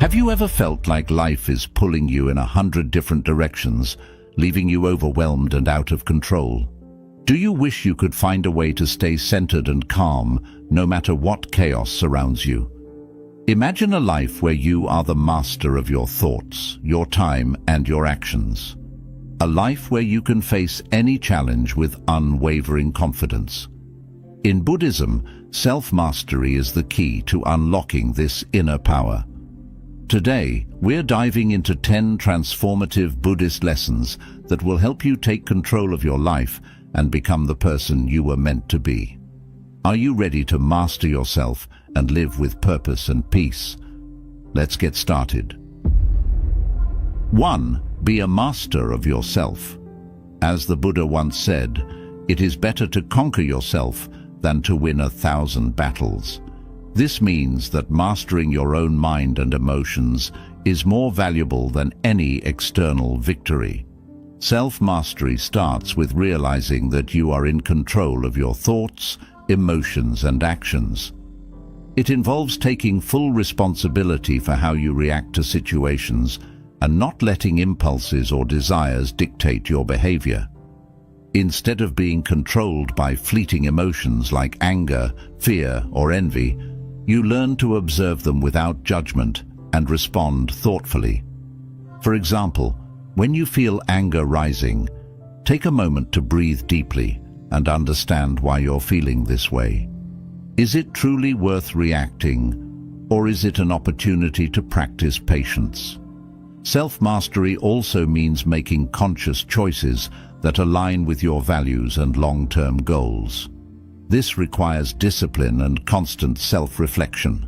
Have you ever felt like life is pulling you in 100 different directions, leaving you overwhelmed and out of control? Do you wish you could find a way to stay centered and calm, no matter what chaos surrounds you? Imagine a life where you are the master of your thoughts, your time, and your actions. A life where you can face any challenge with unwavering confidence. In Buddhism, self-mastery is the key to unlocking this inner power. Today, we're diving into 10 transformative Buddhist lessons that will help you take control of your life and become the person you were meant to be. Are you ready to master yourself and live with purpose and peace? Let's get started. 1. Be a master of yourself. As the Buddha once said, it is better to conquer yourself than to win 1,000 battles. This means that mastering your own mind and emotions is more valuable than any external victory. Self-mastery starts with realizing that you are in control of your thoughts, emotions, and actions. It involves taking full responsibility for how you react to situations and not letting impulses or desires dictate your behavior. Instead of being controlled by fleeting emotions like anger, fear, or envy, you learn to observe them without judgment and respond thoughtfully. For example, when you feel anger rising, take a moment to breathe deeply and understand why you're feeling this way. Is it truly worth reacting, or is it an opportunity to practice patience? Self-mastery also means making conscious choices that align with your values and long-term goals. This requires discipline and constant self-reflection.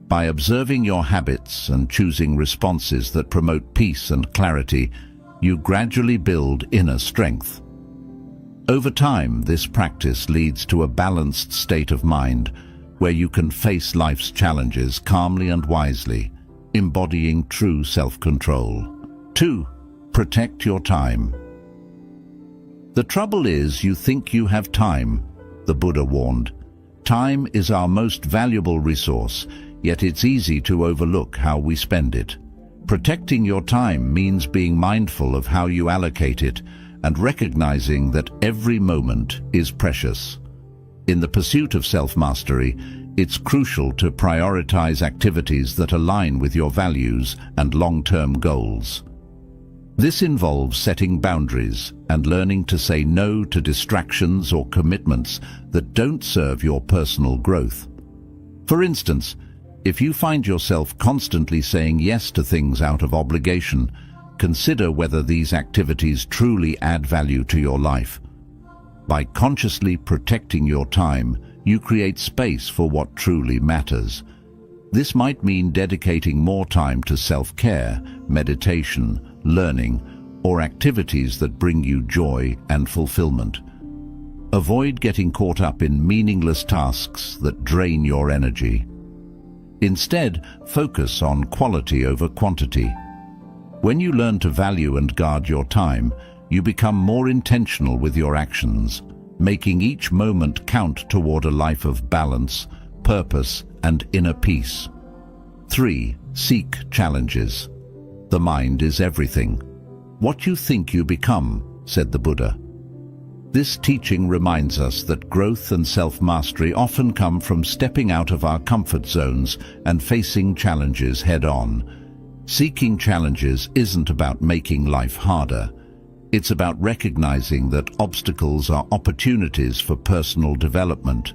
By observing your habits and choosing responses that promote peace and clarity, you gradually build inner strength. Over time, this practice leads to a balanced state of mind where you can face life's challenges calmly and wisely, embodying true self-control. 2. Protect your time. The trouble is, you think you have time, the Buddha warned. Time is our most valuable resource, yet it's easy to overlook how we spend it. Protecting your time means being mindful of how you allocate it and recognizing that every moment is precious. In the pursuit of self-mastery, it's crucial to prioritize activities that align with your values and long-term goals. This involves setting boundaries and learning to say no to distractions or commitments that don't serve your personal growth. For instance, if you find yourself constantly saying yes to things out of obligation, consider whether these activities truly add value to your life. By consciously protecting your time, you create space for what truly matters. This might mean dedicating more time to self-care, meditation, learning, or activities that bring you joy and fulfillment. Avoid getting caught up in meaningless tasks that drain your energy. Instead, focus on quality over quantity. When you learn to value and guard your time, you become more intentional with your actions, making each moment count toward a life of balance, purpose, and inner peace. 3. Seek challenges. The mind is everything. What you think you become, said the Buddha. This teaching reminds us that growth and self-mastery often come from stepping out of our comfort zones and facing challenges head-on. Seeking challenges isn't about making life harder. It's about recognizing that obstacles are opportunities for personal development.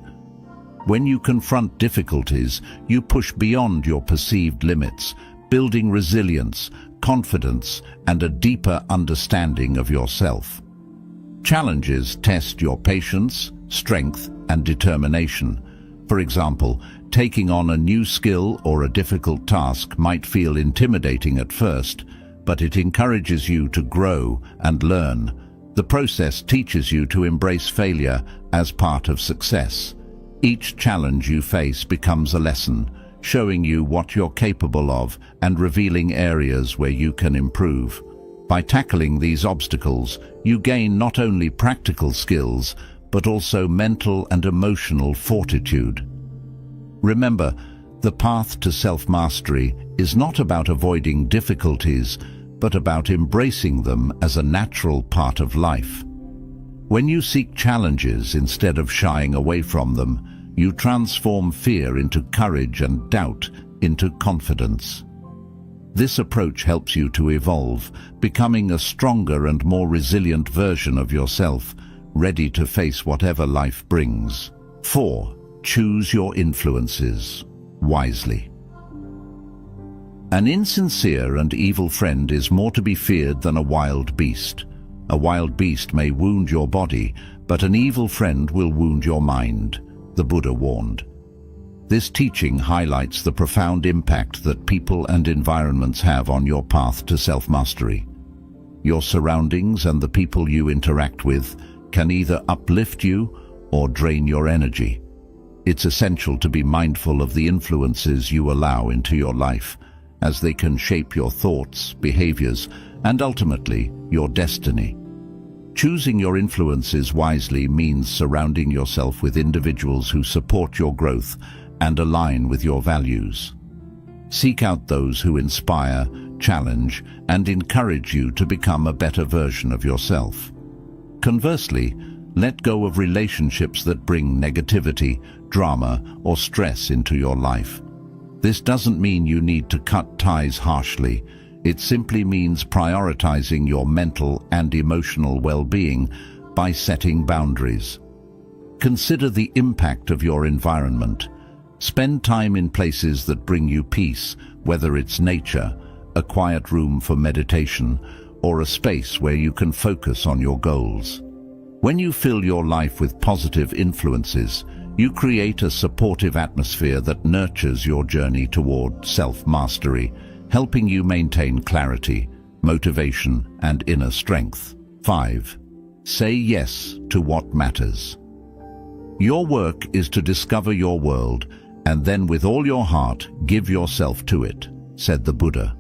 When you confront difficulties, you push beyond your perceived limits, building resilience, confidence, and a deeper understanding of yourself. Challenges test your patience, strength, and determination. For example, taking on a new skill or a difficult task might feel intimidating at first, but it encourages you to grow and learn. The process teaches you to embrace failure as part of success. Each challenge you face becomes a lesson, showing you what you're capable of and revealing areas where you can improve. By tackling these obstacles, you gain not only practical skills, but also mental and emotional fortitude. Remember, The path to self-mastery is not about avoiding difficulties, but about embracing them as a natural part of life. When you seek challenges instead of shying away from them, you transform fear into courage and doubt into confidence. This approach helps you to evolve, becoming a stronger and more resilient version of yourself, ready to face whatever life brings. 4. Choose your influences wisely. An insincere and evil friend is more to be feared than a wild beast. A wild beast may wound your body, but an evil friend will wound your mind, the Buddha warned. This teaching highlights the profound impact that people and environments have on your path to self-mastery. Your surroundings and the people you interact with can either uplift you or drain your energy. It's essential to be mindful of the influences you allow into your life, as they can shape your thoughts, behaviors, and ultimately your destiny. Choosing your influences wisely means surrounding yourself with individuals who support your growth and align with your values. Seek out those who inspire, challenge, and encourage you to become a better version of yourself. Conversely, let go of relationships that bring negativity, drama, or stress into your life. This doesn't mean you need to cut ties harshly. It simply means prioritizing your mental and emotional well-being by setting boundaries. Consider the impact of your environment. Spend time in places that bring you peace, whether it's nature, a quiet room for meditation, or a space where you can focus on your goals. When you fill your life with positive influences, you create a supportive atmosphere that nurtures your journey toward self-mastery, helping you maintain clarity, motivation, and inner strength. 5. Say yes to what matters. Your work is to discover your world, and then with all your heart, give yourself to it, said the Buddha.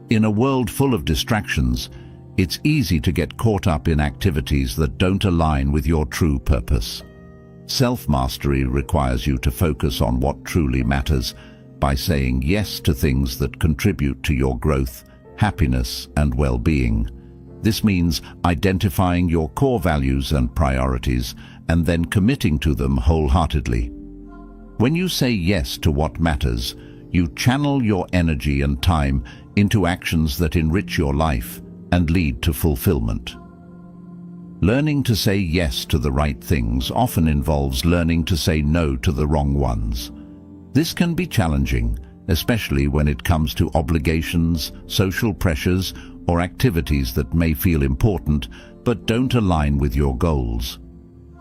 In a world full of distractions, it's easy to get caught up in activities that don't align with your true purpose. Self-mastery requires you to focus on what truly matters by saying yes to things that contribute to your growth, happiness, and well-being. This means identifying your core values and priorities and then committing to them wholeheartedly. When you say yes to what matters, you channel your energy and time into actions that enrich your life and lead to fulfillment. Learning to say yes to the right things often involves learning to say no to the wrong ones. This can be challenging, especially when it comes to obligations, social pressures, or activities that may feel important but don't align with your goals.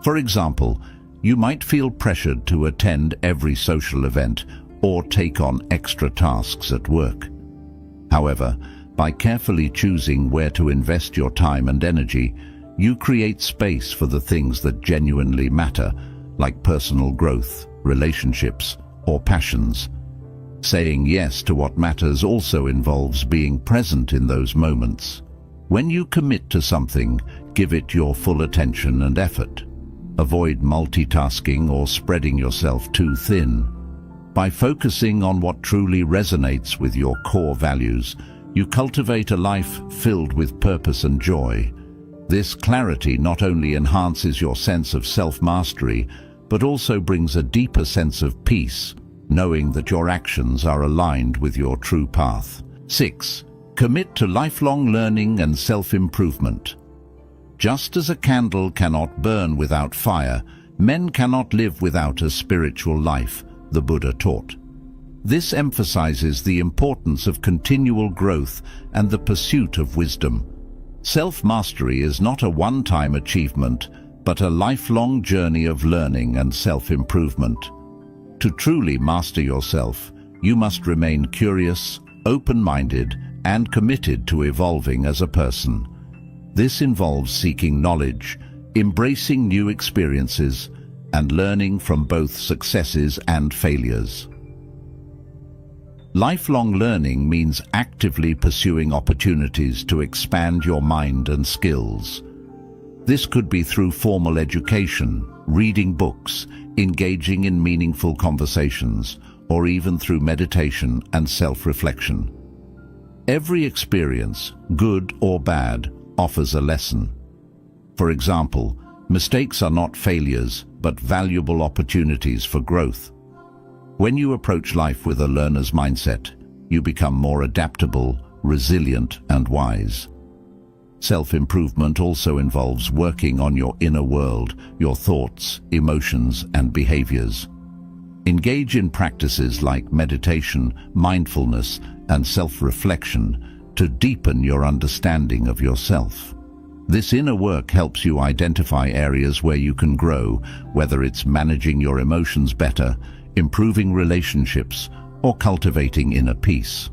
For example, you might feel pressured to attend every social event or take on extra tasks at work. However, by carefully choosing where to invest your time and energy, you create space for the things that genuinely matter, like personal growth, relationships, or passions. Saying yes to what matters also involves being present in those moments. When you commit to something, give it your full attention and effort. Avoid multitasking or spreading yourself too thin. By focusing on what truly resonates with your core values, you cultivate a life filled with purpose and joy. This clarity not only enhances your sense of self-mastery, but also brings a deeper sense of peace, knowing that your actions are aligned with your true path. 6. Commit to lifelong learning and self-improvement. Just as a candle cannot burn without fire, men cannot live without a spiritual life, the Buddha taught. This emphasizes the importance of continual growth and the pursuit of wisdom. Self-mastery is not a one-time achievement, but a lifelong journey of learning and self-improvement. To truly master yourself, you must remain curious, open-minded, and committed to evolving as a person. This involves seeking knowledge, embracing new experiences, and learning from both successes and failures. Lifelong learning means actively pursuing opportunities to expand your mind and skills. This could be through formal education, reading books, engaging in meaningful conversations, or even through meditation and self-reflection. Every experience, good or bad, offers a lesson. For example, mistakes are not failures, but valuable opportunities for growth. When you approach life with a learner's mindset, you become more adaptable, resilient, and wise. Self-improvement also involves working on your inner world, your thoughts, emotions, and behaviors. Engage in practices like meditation, mindfulness, and self-reflection to deepen your understanding of yourself. This inner work helps you identify areas where you can grow, whether it's managing your emotions better, improving relationships, or cultivating inner peace.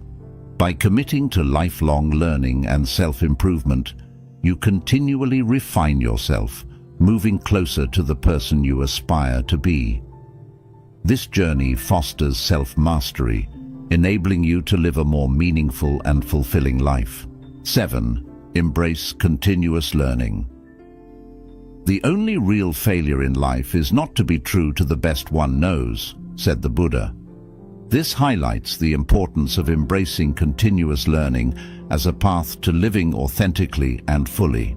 By committing to lifelong learning and self-improvement, you continually refine yourself, moving closer to the person you aspire to be. This journey fosters self-mastery, enabling you to live a more meaningful and fulfilling life. 7. Embrace continuous learning. The only real failure in life is not to be true to the best one knows, said the Buddha. This highlights the importance of embracing continuous learning as a path to living authentically and fully.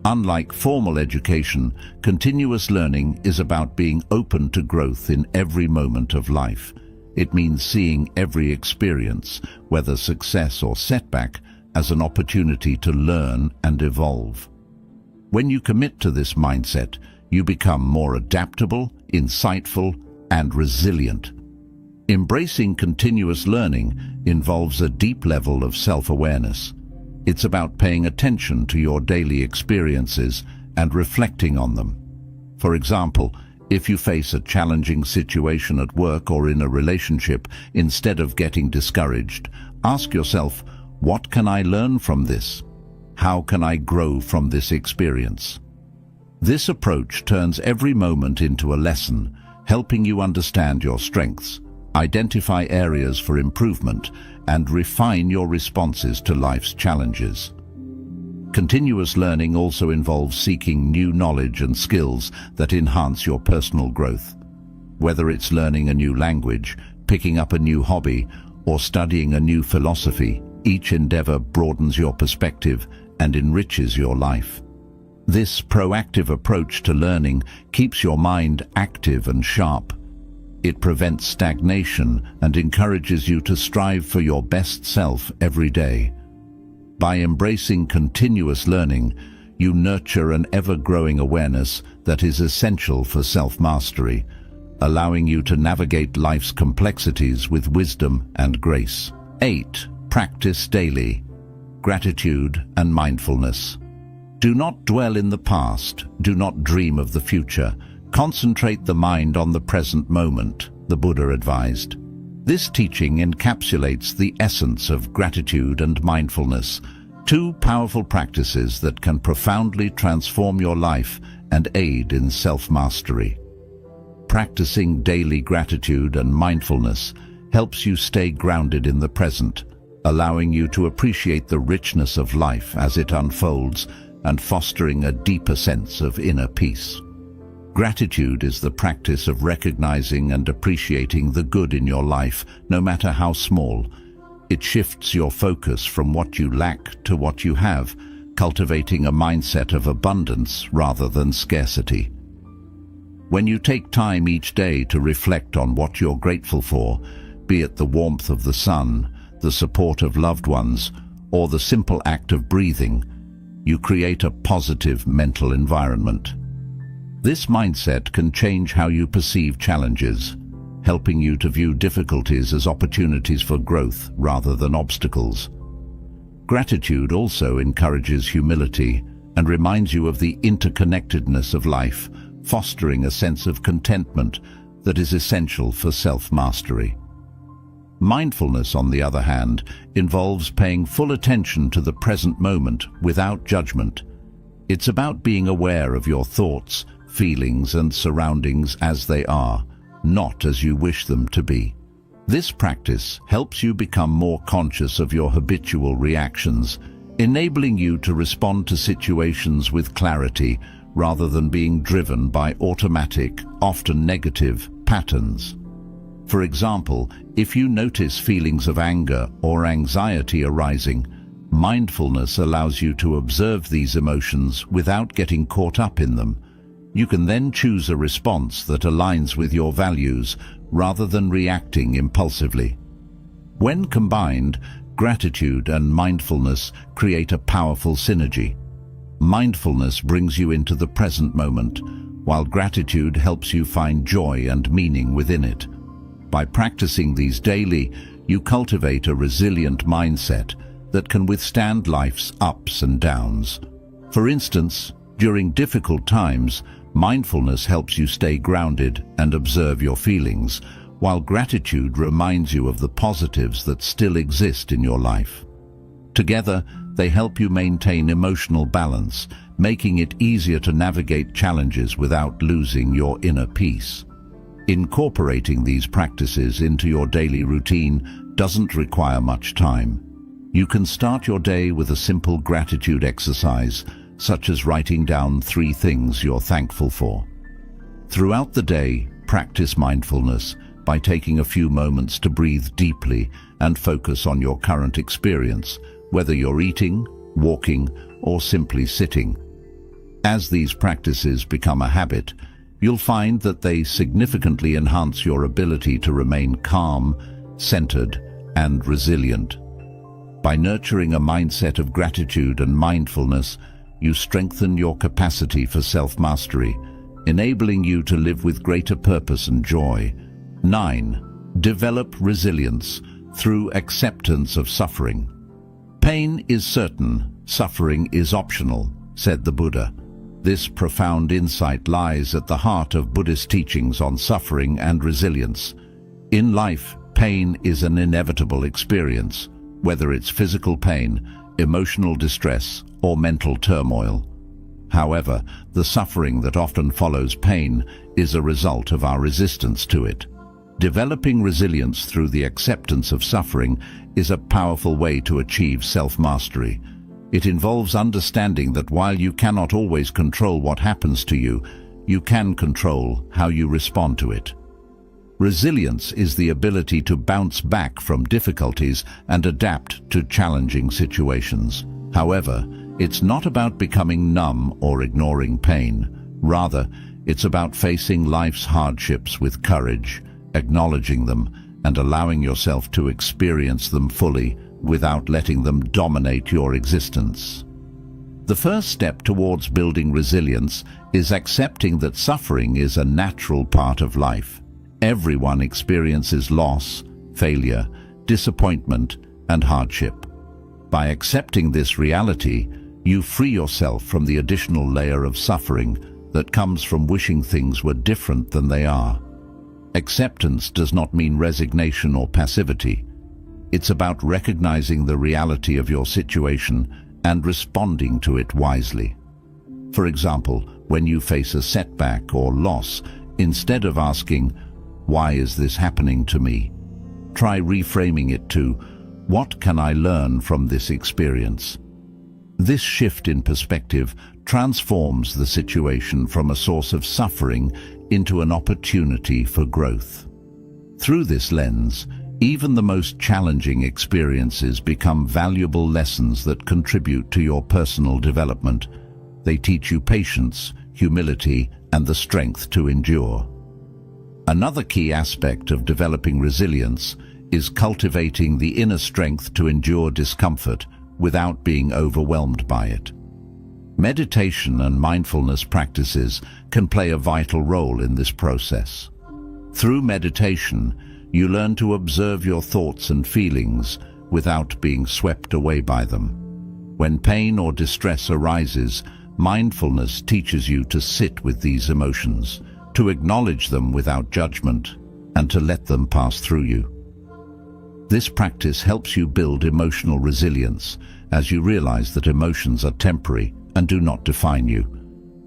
Unlike formal education, continuous learning is about being open to growth in every moment of life. It means seeing every experience, whether success or setback, as an opportunity to learn and evolve. When you commit to this mindset, you become more adaptable, insightful, and resilient. Embracing continuous learning involves a deep level of self-awareness. It's about paying attention to your daily experiences and reflecting on them. For example, if you face a challenging situation at work or in a relationship, instead of getting discouraged, ask yourself, what can I learn from this? How can I grow from this experience? This approach turns every moment into a lesson, helping you understand your strengths, identify areas for improvement, and refine your responses to life's challenges. Continuous learning also involves seeking new knowledge and skills that enhance your personal growth. Whether it's learning a new language, picking up a new hobby, or studying a new philosophy, each endeavor broadens your perspective and enriches your life. This proactive approach to learning keeps your mind active and sharp. It prevents stagnation and encourages you to strive for your best self every day. By embracing continuous learning, you nurture an ever-growing awareness that is essential for self-mastery, allowing you to navigate life's complexities with wisdom and grace. 8. Practice daily. Gratitude and mindfulness. Do not dwell in the past, do not dream of the future. Concentrate the mind on the present moment, the Buddha advised. This teaching encapsulates the essence of gratitude and mindfulness, two powerful practices that can profoundly transform your life and aid in self-mastery. Practicing daily gratitude and mindfulness helps you stay grounded in the present, allowing you to appreciate the richness of life as it unfolds and fostering a deeper sense of inner peace. Gratitude is the practice of recognizing and appreciating the good in your life, no matter how small. It shifts your focus from what you lack to what you have, cultivating a mindset of abundance rather than scarcity. When you take time each day to reflect on what you're grateful for, be it the warmth of the sun, the support of loved ones, or the simple act of breathing, you create a positive mental environment. This mindset can change how you perceive challenges, helping you to view difficulties as opportunities for growth rather than obstacles. Gratitude also encourages humility and reminds you of the interconnectedness of life, fostering a sense of contentment that is essential for self-mastery. Mindfulness, on the other hand, involves paying full attention to the present moment without judgment. It's about being aware of your thoughts, feelings, and surroundings as they are, not as you wish them to be. This practice helps you become more conscious of your habitual reactions, enabling you to respond to situations with clarity rather than being driven by automatic, often negative, patterns. For example, if you notice feelings of anger or anxiety arising, mindfulness allows you to observe these emotions without getting caught up in them. You can then choose a response that aligns with your values rather than reacting impulsively. When combined, gratitude and mindfulness create a powerful synergy. Mindfulness brings you into the present moment, while gratitude helps you find joy and meaning within it. By practicing these daily, you cultivate a resilient mindset that can withstand life's ups and downs. For instance, during difficult times, mindfulness helps you stay grounded and observe your feelings, while gratitude reminds you of the positives that still exist in your life. Together, they help you maintain emotional balance, making it easier to navigate challenges without losing your inner peace. Incorporating these practices into your daily routine doesn't require much time. You can start your day with a simple gratitude exercise, such as writing down 3 things you're thankful for. Throughout the day, practice mindfulness by taking a few moments to breathe deeply and focus on your current experience, whether you're eating, walking, or simply sitting. As these practices become a habit, you'll find that they significantly enhance your ability to remain calm, centered, and resilient. By nurturing a mindset of gratitude and mindfulness, you strengthen your capacity for self-mastery, enabling you to live with greater purpose and joy. 9. Develop resilience through acceptance of suffering. Pain is certain, suffering is optional, said the Buddha. This profound insight lies at the heart of Buddhist teachings on suffering and resilience. In life, pain is an inevitable experience, whether it's physical pain, emotional distress, or mental turmoil. However, the suffering that often follows pain is a result of our resistance to it. Developing resilience through the acceptance of suffering is a powerful way to achieve self-mastery. It involves understanding that while you cannot always control what happens to you, you can control how you respond to it. Resilience is the ability to bounce back from difficulties and adapt to challenging situations. However, it's not about becoming numb or ignoring pain. Rather, it's about facing life's hardships with courage, acknowledging them, and allowing yourself to experience them fully without letting them dominate your existence. The first step towards building resilience is accepting that suffering is a natural part of life. Everyone experiences loss, failure, disappointment, and hardship. By accepting this reality, you free yourself from the additional layer of suffering that comes from wishing things were different than they are. Acceptance does not mean resignation or passivity. It's about recognizing the reality of your situation and responding to it wisely. For example, when you face a setback or loss, instead of asking, "Why is this happening to me?" try reframing it to, "What can I learn from this experience?" This shift in perspective transforms the situation from a source of suffering into an opportunity for growth. Through this lens, even the most challenging experiences become valuable lessons that contribute to your personal development. They teach you patience, humility, and the strength to endure. Another key aspect of developing resilience is cultivating the inner strength to endure discomfort without being overwhelmed by it. Meditation and mindfulness practices can play a vital role in this process. Through meditation, you learn to observe your thoughts and feelings without being swept away by them. When pain or distress arises, mindfulness teaches you to sit with these emotions, to acknowledge them without judgment, and to let them pass through you. This practice helps you build emotional resilience as you realize that emotions are temporary and do not define you.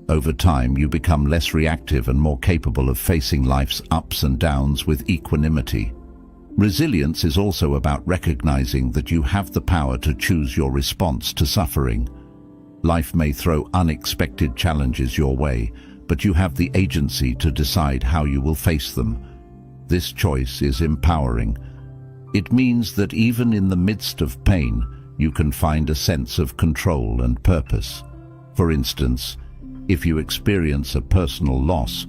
Over time, you become less reactive and more capable of facing life's ups and downs with equanimity. Resilience is also about recognizing that you have the power to choose your response to suffering. Life may throw unexpected challenges your way, but you have the agency to decide how you will face them. This choice is empowering. It means that even in the midst of pain, you can find a sense of control and purpose. For instance, if you experience a personal loss,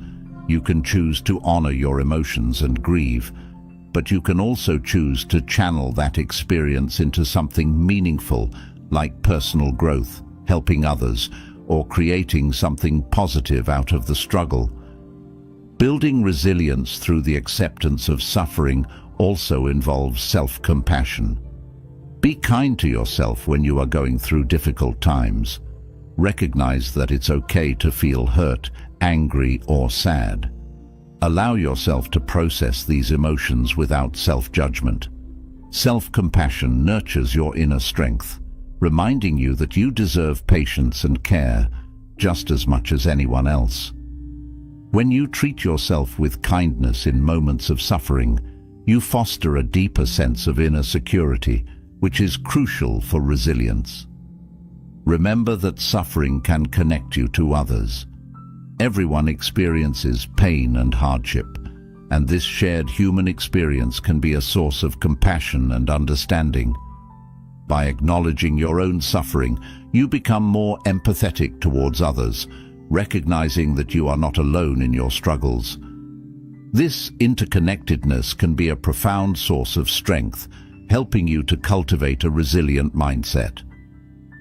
you can choose to honor your emotions and grieve, but you can also choose to channel that experience into something meaningful, like personal growth, helping others, or creating something positive out of the struggle. Building resilience through the acceptance of suffering also involves self-compassion. Be kind to yourself when you are going through difficult times. Recognize that it's okay to feel hurt, angry, or sad. Allow yourself to process these emotions without self-judgment. Self-compassion nurtures your inner strength, reminding you that you deserve patience and care just as much as anyone else. When you treat yourself with kindness in moments of suffering, you foster a deeper sense of inner security, which is crucial for resilience. Remember that suffering can connect you to others. Everyone experiences pain and hardship, and this shared human experience can be a source of compassion and understanding. By acknowledging your own suffering, you become more empathetic towards others, recognizing that you are not alone in your struggles. This interconnectedness can be a profound source of strength, helping you to cultivate a resilient mindset.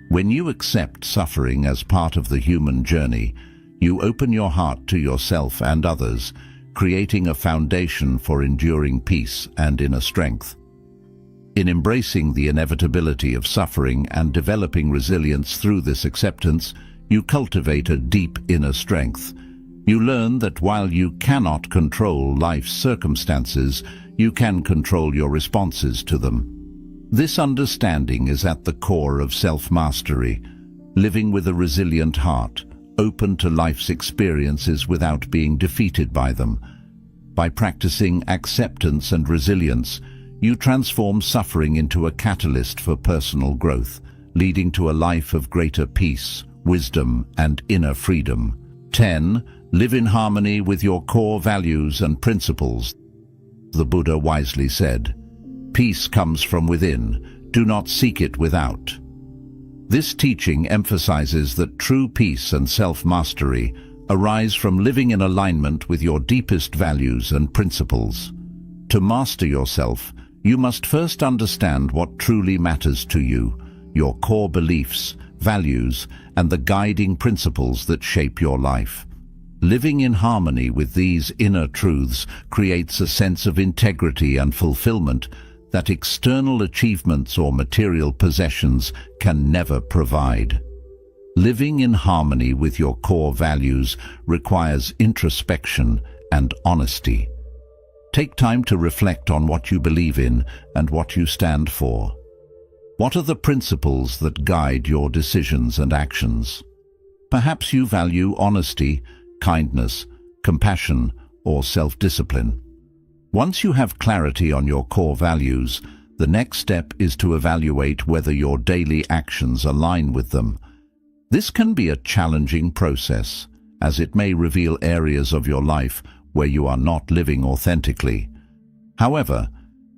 When you accept suffering as part of the human journey, you open your heart to yourself and others, creating a foundation for enduring peace and inner strength. In embracing the inevitability of suffering and developing resilience through this acceptance, you cultivate a deep inner strength. You learn that while you cannot control life's circumstances, you can control your responses to them. This understanding is at the core of self-mastery, living with a resilient heart, open to life's experiences without being defeated by them. By practicing acceptance and resilience, you transform suffering into a catalyst for personal growth, leading to a life of greater peace, wisdom, and inner freedom. 10. Live in harmony with your core values and principles. The Buddha wisely said, "Peace comes from within, do not seek it without." This teaching emphasizes that true peace and self-mastery arise from living in alignment with your deepest values and principles. To master yourself, you must first understand what truly matters to you, your core beliefs, values, and the guiding principles that shape your life. Living in harmony with these inner truths creates a sense of integrity and fulfillment that external achievements or material possessions can never provide. Living in harmony with your core values requires introspection and honesty. Take time to reflect on what you believe in and what you stand for. What are the principles that guide your decisions and actions? Perhaps you value honesty, kindness, compassion, or self-discipline. Once you have clarity on your core values, the next step is to evaluate whether your daily actions align with them. This can be a challenging process, as it may reveal areas of your life where you are not living authentically. However,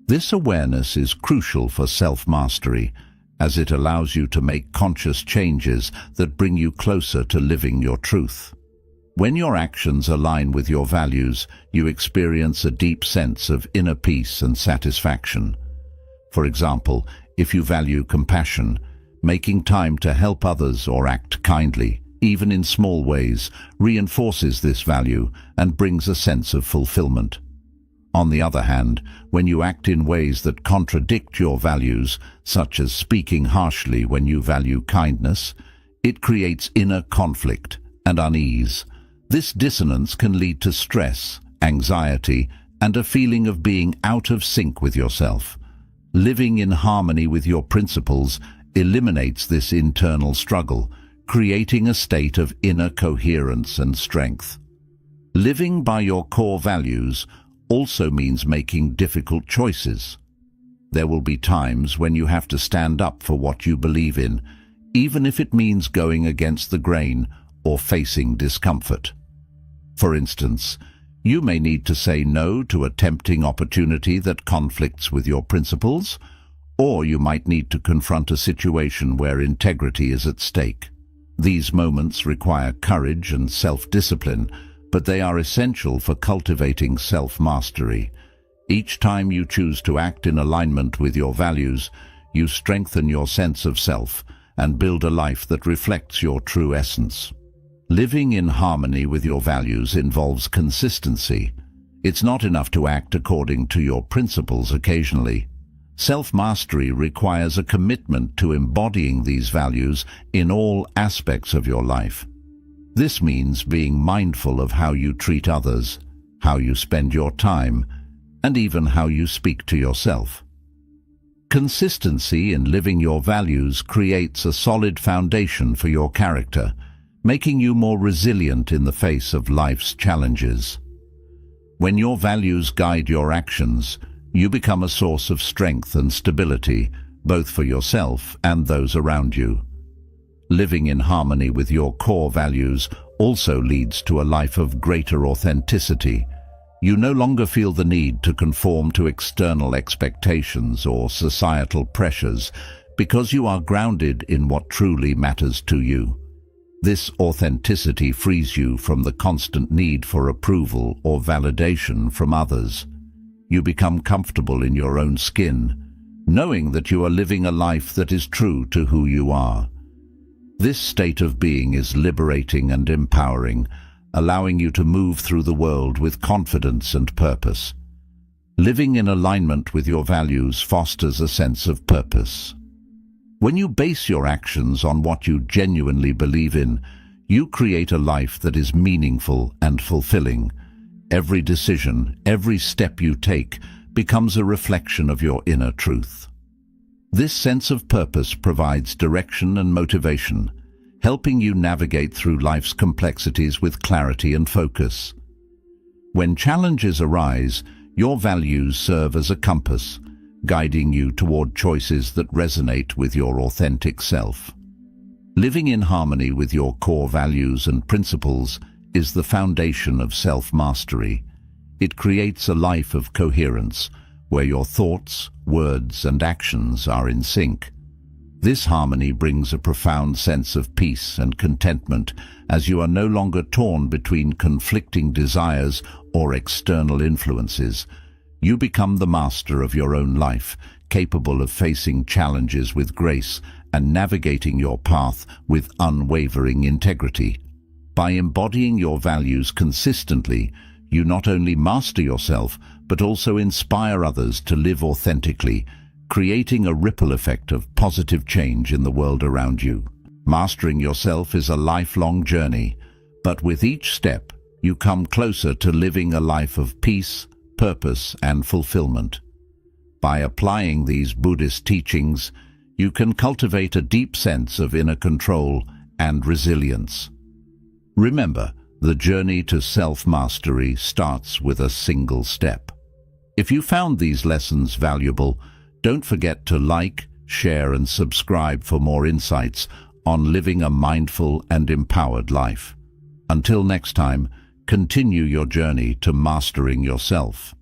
this awareness is crucial for self-mastery, as it allows you to make conscious changes that bring you closer to living your truth. When your actions align with your values, you experience a deep sense of inner peace and satisfaction. For example, if you value compassion, making time to help others or act kindly, even in small ways, reinforces this value and brings a sense of fulfillment. On the other hand, when you act in ways that contradict your values, such as speaking harshly when you value kindness, it creates inner conflict and unease. This dissonance can lead to stress, anxiety, and a feeling of being out of sync with yourself. Living in harmony with your principles eliminates this internal struggle, creating a state of inner coherence and strength. Living by your core values also means making difficult choices. There will be times when you have to stand up for what you believe in, even if it means going against the grain or facing discomfort. For instance, You may need to say no to a tempting opportunity that conflicts with your principles, or you might need to confront a situation where integrity is at stake. These moments require courage and self-discipline, but they are essential for cultivating self-mastery. Each time you choose to act in alignment with your values, you strengthen your sense of self and build a life that reflects your true essence. Living in harmony with your values involves consistency. It's not enough to act according to your principles occasionally. Self-mastery requires a commitment to embodying these values in all aspects of your life. This means being mindful of how you treat others, how you spend your time, and even how you speak to yourself. Consistency in living your values creates a solid foundation for your character, making you more resilient in the face of life's challenges. When your values guide your actions, you become a source of strength and stability, both for yourself and those around you. Living in harmony with your core values also leads to a life of greater authenticity. You no longer feel the need to conform to external expectations or societal pressures because you are grounded in what truly matters to you. This authenticity frees you from the constant need for approval or validation from others. You become comfortable in your own skin, knowing that you are living a life that is true to who you are. This state of being is liberating and empowering, allowing you to move through the world with confidence and purpose. Living in alignment with your values fosters a sense of purpose. When you base your actions on what you genuinely believe in, you create a life that is meaningful and fulfilling. Every decision, every step you take, becomes a reflection of your inner truth. This sense of purpose provides direction and motivation, helping you navigate through life's complexities with clarity and focus. When challenges arise, your values serve as a compass, guiding you toward choices that resonate with your authentic self. Living in harmony with your core values and principles is the foundation of self-mastery. It creates a life of coherence, where your thoughts, words, and actions are in sync. This harmony brings a profound sense of peace and contentment, as you are no longer torn between conflicting desires or external influences. You become the master of your own life, capable of facing challenges with grace and navigating your path with unwavering integrity. By embodying your values consistently, you not only master yourself, but also inspire others to live authentically, creating a ripple effect of positive change in the world around you. Mastering yourself is a lifelong journey, but with each step, you come closer to living a life of peace, purpose, and fulfillment. By applying these Buddhist teachings, you can cultivate a deep sense of inner control and resilience. Remember, the journey to self-mastery starts with a single step. If you found these lessons valuable, don't forget to like, share, and subscribe for more insights on living a mindful and empowered life. Until next time, continue your journey to mastering yourself.